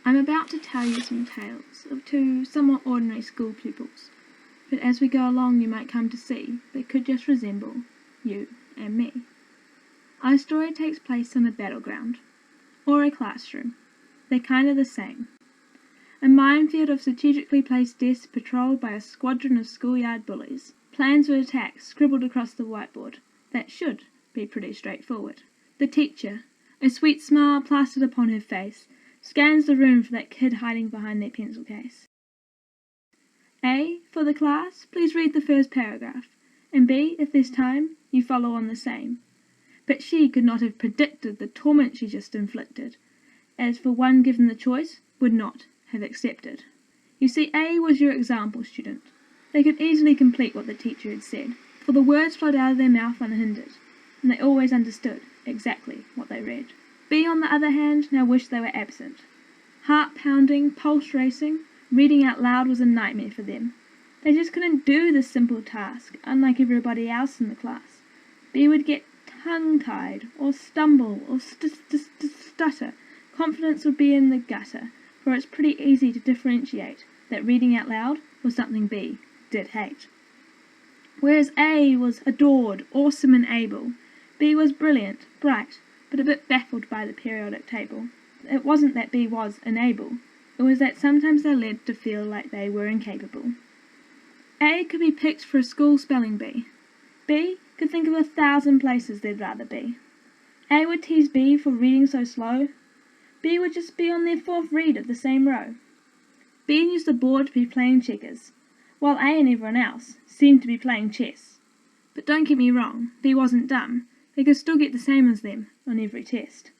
I'm about to tell you some tales of two somewhat ordinary school pupils, but as we go along you might come to see they could just resemble you and me. Our story takes place on a battleground, or a classroom. They're kind of the same. A minefield of strategically placed desks patrolled by a squadron of schoolyard bullies. Plans for attack scribbled across the whiteboard. That should be pretty straightforward. The teacher, a sweet smile plastered upon her face, scans the room for that kid hiding behind their pencil case. A, for the class, please read the first paragraph, and B, if there's time, you follow on the same. But she could not have predicted the torment she just inflicted, as for one given the choice, would not have accepted. You see, A was your example student. They could easily complete what the teacher had said, for the words flowed out of their mouth unhindered, and they always understood exactly what they read. B, on the other hand, now wished they were absent. Heart pounding, pulse racing, reading out loud was a nightmare for them. They just couldn't do this simple task, unlike everybody else in the class. B would get tongue-tied, or stumble, or stutter. Confidence would be in the gutter, for it's pretty easy to differentiate that reading out loud was something B did hate. Whereas A was adored, awesome and able, B was brilliant, bright, but a bit baffled by the periodic table. It wasn't that B was unable, it was that sometimes they led to feel like they were incapable. A could be picked for a school spelling bee. B could think of 1,000 places they'd rather be. A would tease B for reading so slow. B would just be on their fourth read of the same row. B used the board to be playing checkers, while A and everyone else seemed to be playing chess. But don't get me wrong, B wasn't dumb. They could still get the same as them on every test.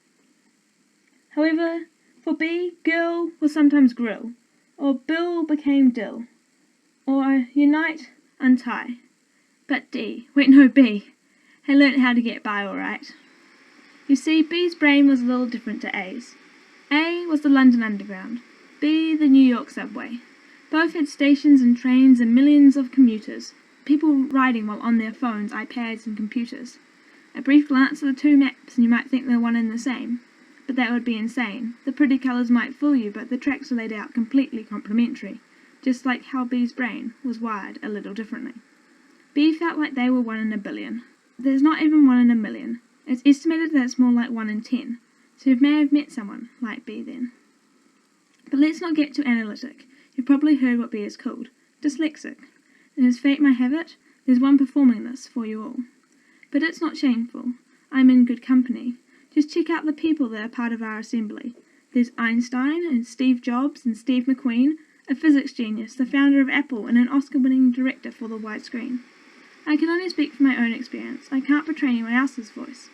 However, for B, girl was sometimes grill, or Bill became dill, or unite, untie. But B had learnt how to get by all right. You see, B's brain was a little different to A's. A was the London Underground, B the New York subway. Both had stations and trains and millions of commuters, people riding while on their phones, iPads and computers. A brief glance at the two maps and you might think they're one and the same. But that would be insane. The pretty colours might fool you, but the tracks are laid out completely complementary, just like how B's brain was wired a little differently. B felt like they were 1 in a billion. There's not even 1 in a million. It's estimated that it's more like 1 in 10, so you may have met someone like B then. But let's not get too analytic. You've probably heard what B is called, dyslexic. And as fate might have it, there's one performing this for you all. But it's not shameful. I'm in good company. Just check out the people that are part of our assembly. There's Einstein and Steve Jobs and Steve McQueen, a physics genius, the founder of Apple and an Oscar-winning director for the widescreen. I can only speak from my own experience. I can't portray anyone else's voice.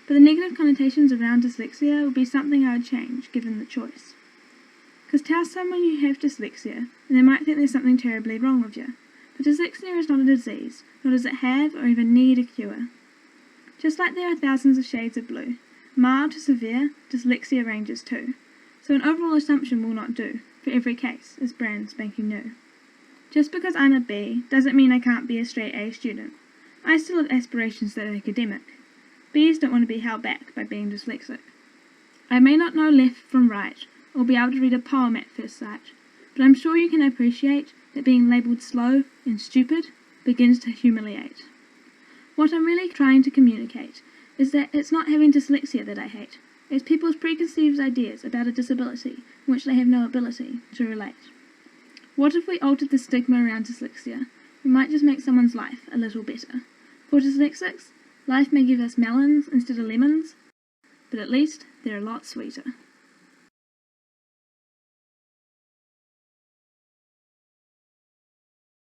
But the negative connotations around dyslexia would be something I would change, given the choice. Because tell someone you have dyslexia, and they might think there's something terribly wrong with you. But dyslexia is not a disease, nor does it have or even need a cure. Just like there are thousands of shades of blue, mild to severe, dyslexia ranges too. So an overall assumption will not do, for every case is brand spanking new. Just because I'm a B doesn't mean I can't be a straight A student. I still have aspirations that are academic. B's don't want to be held back by being dyslexic. I may not know left from right, or be able to read a poem at first sight, but I'm sure you can appreciate that being labelled slow and stupid begins to humiliate. What I'm really trying to communicate is that it's not having dyslexia that I hate. It's people's preconceived ideas about a disability in which they have no ability to relate. What if we altered the stigma around dyslexia? We might just make someone's life a little better. For dyslexics, life may give us melons instead of lemons, but at least they're a lot sweeter.